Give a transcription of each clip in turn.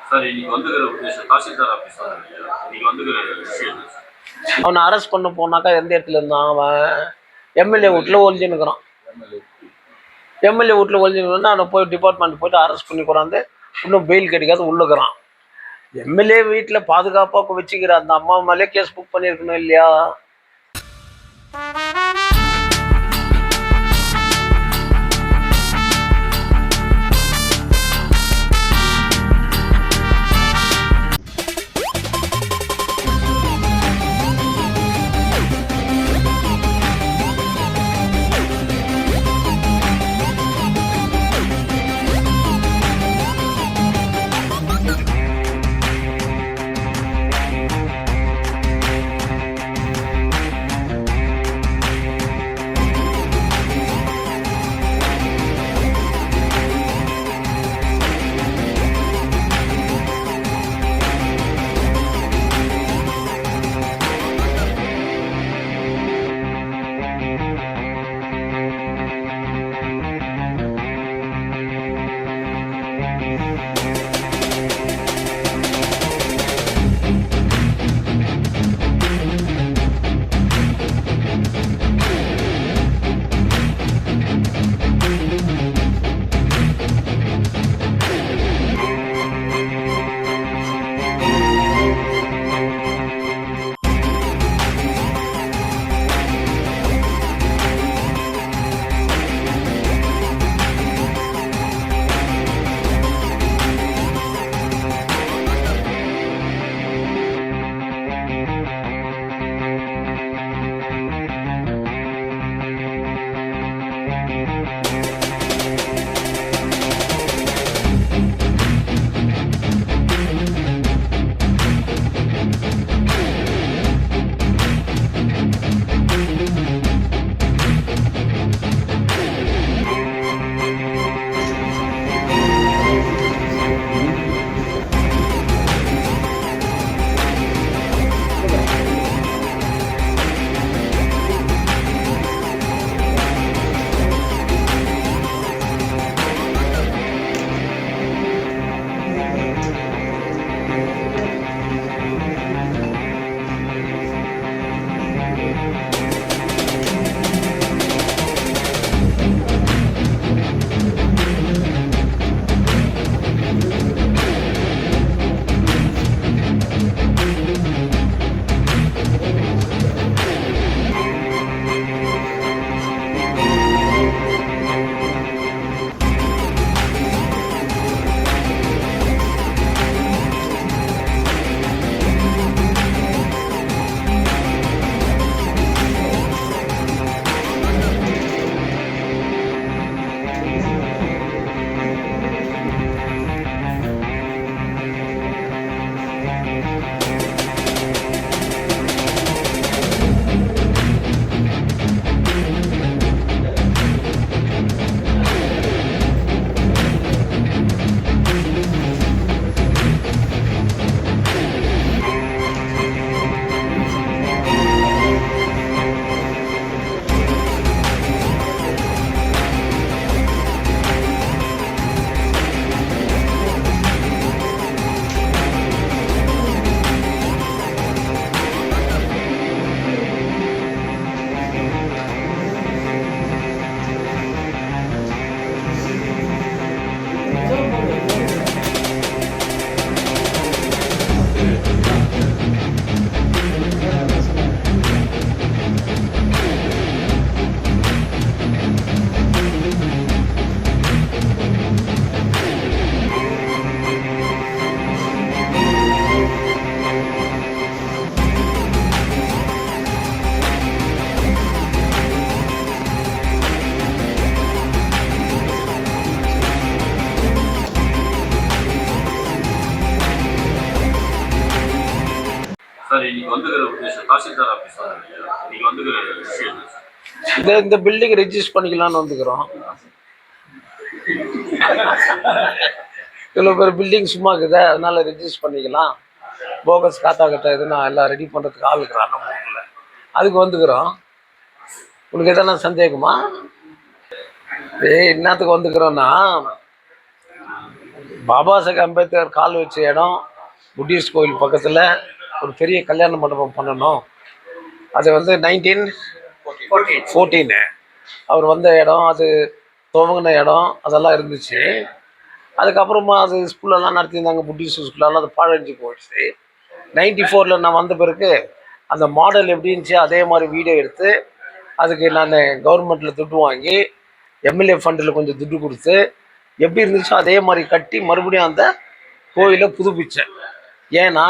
Sir இன்னைக்கு வந்துக்கிற உத்தேசம் tahsildar office இன்னைக்கு வந்துக்கிற விஷயம் சார். அவனை அரெஸ்ட் பண்ண போனாக்கா எந்த இடத்துல இருந்தான் அவன் எம்எல்ஏ வீட்டில் ஒழிஞ்சுன்னுக்குறான். எம்எல்ஏ வீட்டில் ஒழிஞ்சுன்னு அவனை போய் டிபார்ட்மெண்ட் போய்ட்டு அரெஸ்ட் பண்ணி கொண்டாந்து இன்னும் பெயில் கிடைக்காது உள்ளுக்குறான். எம்எல்ஏ வீட்டில் பாதுகாப்பாக வச்சுக்கிற அந்த அம்மா மேலே கேஸ் புக் பண்ணியிருக்கணும் இல்லையா? சார் இன்னைக்கு வந்துக்கிற உத்தேசம் தாசில்தார் ஆஃபீஸ் இன்னைக்கு வந்துக்கிற விஷயம் இந்த பில்டிங் ரெஜிஸ்டர் பண்ணிக்கலாம்னு வந்துக்கிறோம். இவ்வளோ பேர் பில்டிங் சும்மா இருக்குதா, அதனால ரெஜிஸ்டர் பண்ணிக்கலாம். போகஸ் காத்தா கட்ட இது நான் எல்லாம் ரெடி பண்ணுறதுக்கு ஆள் இருக்கிறான் நம்ம ஊரில், அதுக்கு வந்துக்கிறோம். உனக்கு எதனா சந்தேகமா? என்னத்துக்கு வந்துக்கிறோன்னா பாபா சாஹேப் அம்பேத்கர் கால் வச்ச இடம் புத்திஸ்ட் கோயில் பக்கத்தில் ஒரு பெரிய கல்யாண மண்டபம் பண்ணணும். அது வந்து 1914 அவர் வந்த இடம், அது துவங்கின இடம் அதெல்லாம் இருந்துச்சு. அதுக்கப்புறமா அது ஸ்கூல்லலாம் நடத்தியிருந்தாங்க, புத்திஸ்ட் ஸ்கூலெல்லாம் அது பாழஞ்சு போயிடுச்சு. 94 நான் வந்த பிறகு அந்த மாடல் எப்படி இருந்துச்சு அதே மாதிரி வீடியோ எடுத்து அதுக்கு நான் கவர்மெண்ட்டில் துட்டு வாங்கி எம்எல்ஏ ஃபண்டில் கொஞ்சம் துட்டு கொடுத்து எப்படி இருந்துச்சோ அதே மாதிரி கட்டி மறுபடியும் அந்த கோயிலை புதுப்பித்தேன். ஏன்னா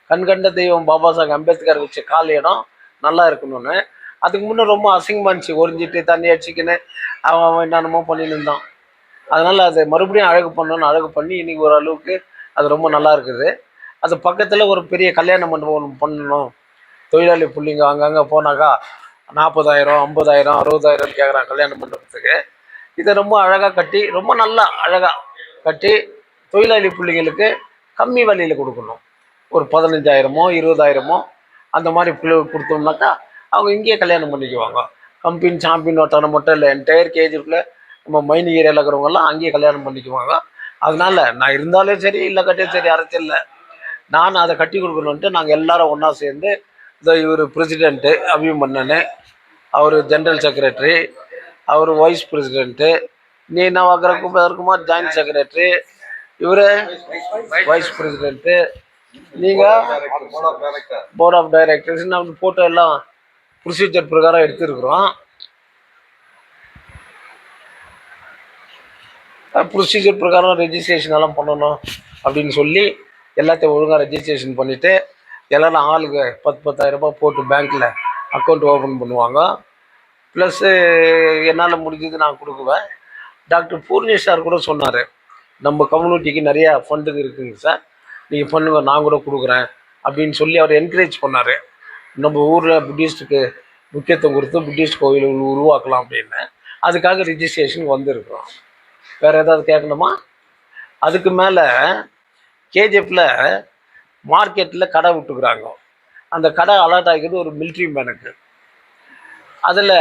கண்கண்ட தெய்வம் பாபா சாஹேப் அம்பேத்கர் வச்ச கால் இடம் நல்லா இருக்கணும்னு. அதுக்கு முன்னே ரொம்ப அசிங்கமாக இருந்துச்சு, ஒரிஞ்சிட்டு தண்ணி அடிச்சிக்கின்னு அவன் என்னென்னமோ பண்ணின்னு இருந்தான். அதனால் அதை மறுபடியும் அழகு பண்ணணும்னு அழகு பண்ணி இன்றைக்கி ஓரளவுக்கு அது ரொம்ப நல்லா இருக்குது. அது பக்கத்தில் ஒரு பெரிய கல்யாண மண்டபம் ஒன்று பண்ணணும். தொழிலாளி பிள்ளைங்க அங்கங்கே போனாக்கா 40,000 50,000 60,000 கேட்குறான் கல்யாண மண்டபத்துக்கு. இதை ரொம்ப அழகாக கட்டி ரொம்ப நல்லா அழகாக கட்டி தொழிலாளி பிள்ளைங்களுக்கு கம்மி விலையில் கொடுக்கணும். ஒரு 15,000மோ 20,000மோ அந்த மாதிரி பிள்ளைகளுக்கு கொடுத்தோம்னாக்கா அவங்க இங்கேயே கல்யாணம் பண்ணிக்குவாங்க. கம்பெனி சாம்பியன் ஒருத்தனை மட்டும் இல்லை, என்டையர் கேஜிக்குள்ளே நம்ம மைனிங் ஏரியாவில் இருக்கிறவங்கெல்லாம் அங்கேயே கல்யாணம் பண்ணிக்குவாங்க. அதனால நான் இருந்தாலே சரி இல்லை கட்டியும் சரி அரசியலில் நான் அதை கட்டி கொடுக்கணுன்ட்டு நாங்கள் எல்லாரும் ஒன்றா சேர்ந்து இந்த இவர் பிரசிடெண்ட்டு அபிமன்னன், அவர் ஜென்ரல் செக்ரட்டரி, அவர் வைஸ் பிரசிடெண்ட்டு, நீ என்ன பார்க்குற குமார் ஜாயின்ட் செக்ரட்டரி, இவர் வைஸ் பிரசிடெண்ட்டு, நீங்கள் போர்ட் ஆஃப் டைரக்டர்ஸ். நம்ம போட்டோ எல்லாம் ப்ரொசீஜர் பிரகாரம் எடுத்துருக்குறோம். ப்ரொசீஜர் பிரகாரம் ரெஜிஸ்ட்ரேஷன் எல்லாம் பண்ணணும் அப்படின்னு சொல்லி எல்லாத்தையும் ஒழுங்காக ரெஜிஸ்ட்ரேஷன் பண்ணிவிட்டு எல்லோரும் ஆளுக்கு 10,000 ரூபாய் போட்டு பேங்க்கில் அக்கௌண்ட் ஓப்பன் பண்ணுவாங்க. ப்ளஸ்ஸு என்னால் முடிஞ்சது நான் கொடுக்குவேன். டாக்டர் பூர்ணேஷ் சார் கூட சொன்னார், நம்ம கம்யூனிட்டிக்கு நிறையா ஃபண்டுங்க இருக்குங்க சார், நீங்கள் பண்ணுங்க நான் கூட கொடுக்குறேன் அப்படின்னு சொல்லி அவர் என்கரேஜ் பண்ணார். நம்ம ஊரில் புத்திஸ்ட்டுக்கு முக்கியத்துவம் கொடுத்து புத்திஸ்ட் கோயில் உருவாக்கலாம் அப்படின்னு. அதுக்காக ரிஜிஸ்ட்ரேஷன் வந்திருக்கிறோம். வேறு ஏதாவது கேட்கணுமா? அதுக்கு மேலே கேஜிஎஃப்பில் மார்க்கெட்டில் கடை விட்டுக்கிறாங்க. அந்த கடை அலர்ட் ஆகிக்கிறது ஒரு மிலிட்ரி மேனுக்கு. அதில்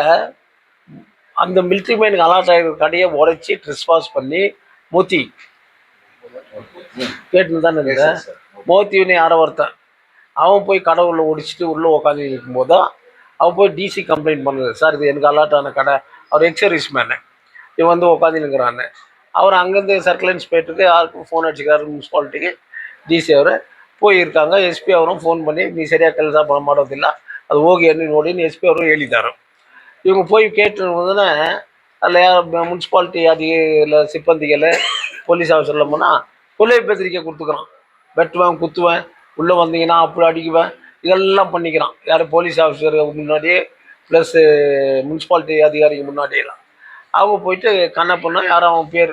அந்த மிலிட்ரி மேனுக்கு அலர்ட் ஆகிற கடையை உடைச்சி ட்ரெஸ்பாஸ் பண்ணி மோத்தி கேட்டுன்னு தானே இருந்தேன். மோத்தின்னு யாரோ ஒருத்தன் அவன் போய் கடை உள்ள ஒடிச்சிட்டு உள்ளே உட்காந்து இருக்கும்போது தான் அவன் போய் டிசி கம்ப்ளைண்ட் பண்ணுது, சார் இது எனக்கு அலர்ட் ஆன கடை. அவர் எக்ஸர்வீஸ் மேனு, இவன் வந்து உட்காந்துருக்கிறான்னு. அவர் அங்கேருந்து சர்க்கிள் இன்ஸ்பெக்டருக்கு யாருக்கும் ஃபோன் அடிச்சுக்கிறாரு, முனிசிபாலிட்டிக்கு டிசி அவர் போயிருக்காங்க. எஸ்பி அவரும் ஃபோன் பண்ணி நீ சரியாக ಕೆಲಸ ಮಾಡೋದಿಲ್ಲ ಅದು ಹೋಗಿ ಏನು ನೋಡಿ ಎಸ್ಪಿ ಅವರು ಹೇಳಿದ್ದಾರೆ. இவங்க போய் கேட்டுருந்தோன்னே அதில் யார் முனிசிபாலிட்டி அதிக சிப்பந்திகள் போலீஸ் ஆஃபீஸரில் போனால் கொலை பத்திரிக்கை கொடுத்துக்கிறான். வெட்டுவேன் குத்துவேன் உள்ளே வந்தீங்கன்னா அப்படி அடிக்குவேன் இதெல்லாம் பண்ணிக்கிறான். யார் போலீஸ் ஆஃபீஸர் முன்னாடியே ப்ளஸ்ஸு முனிசிபாலிட்டி அதிகாரிக்கு முன்னாடியெல்லாம் அவங்க போயிட்டு கண்ணப்பண்ணா யாரும் அவன் பேர்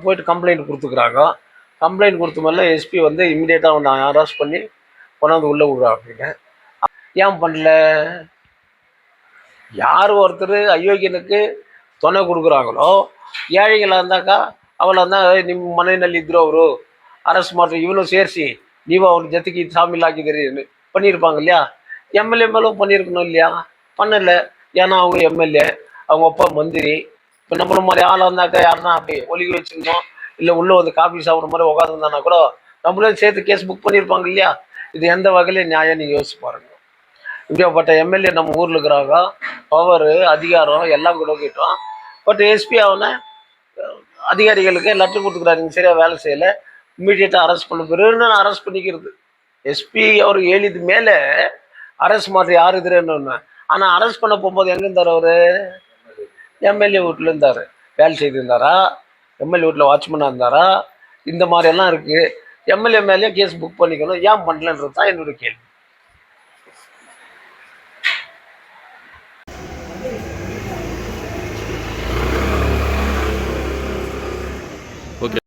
போயிட்டு கம்ப்ளைண்ட் கொடுத்துக்குறாங்க. கம்ப்ளைண்ட் கொடுத்த மாதிரிலாம் எஸ்பி வந்து இம்மிடியேட்டாக அவனை அரெஸ்ட் பண்ணி கொண்டாந்து உள்ளே விட்றா அப்படின்னு. ஏன் பண்ணல? யார் ஒருத்தர் அயோக்கியனுக்கு துணை கொடுக்குறாங்களோ ಏಳಿಗೆಲ್ಲ ಅಂದಾಗ ಅವೆಲ್ಲ ನಿಮ್ಮ ಮನೆಯಲ್ಲಿ ಇದ್ರು ಅವರು ಅರೆಸ್ಟ್ ಮಾಡ್ರಿ ಇವನು ಸೇರಿಸಿ ನೀವು ಅವ್ರ ಜೊತೆಗೆ ಶಾಮಿಲ್ ಆಗಿದ್ದೀರಿ பண்ணியிருப்பாங்க இல்லையா? எம்எல்ஏ மேலும் பண்ணியிருக்கணும் இல்லையா? பண்ணல. ஏன்னா அவங்க எம்எல்ஏ, அவங்க அப்பா மந்திரி. இப்போ நம்மள மாதிரி ஆள் வந்தாக்கா யாருன்னா அப்படி ஒலிக்க வச்சுருந்தோம் இல்லை உள்ளே வந்து காஃபி சாப்பிட்ற மாதிரி உட்காந்துருந்தானா கூட நம்மளே சேர்த்து கேஸ் புக் பண்ணியிருப்பாங்க இல்லையா? இது எந்த வகையில் நியாயம் நீங்கள் யோசிச்சு பாருங்க. இப்படியாப்பட்ட எம்எல்ஏ நம்ம ஊரில் இருக்கிறாங்க, பவர் அதிகாரம் எல்லாம் கொடுக்கிட்டோம். பட் எஸ்பி அவனை அதிகாரிகளுக்கு லெட்டர் கொடுத்துக்கிறாரு, நீங்கள் சரியாக வேலை செய்யலை, இம்மிடியேட்டாக அரெஸ்ட் பண்ண பிறகு அரெஸ்ட் பண்ணிக்கிறது. எஸ்பி அவர் ಹೇಳಿದ ಮೇಲೆ அரெஸ்ட் மாதிரி யார் இதுன்னு. ஆனால் அரெஸ்ட் பண்ண போகும்போது எங்கே இருந்தார் அவர்? எம்எல்ஏ வீட்டில் இருந்தார். வேலை செய்திருந்தாரா? எம்எல்ஏ வீட்டில் வாட்ச்மேனாக இருந்தாரா? இந்த மாதிரியெல்லாம் இருக்குது. எம்எல்ஏ மேலேயே கேஸ் புக் பண்ணிக்கணும், ஏன் பண்ணலன்றது தான் என்னோடய கேள்வி.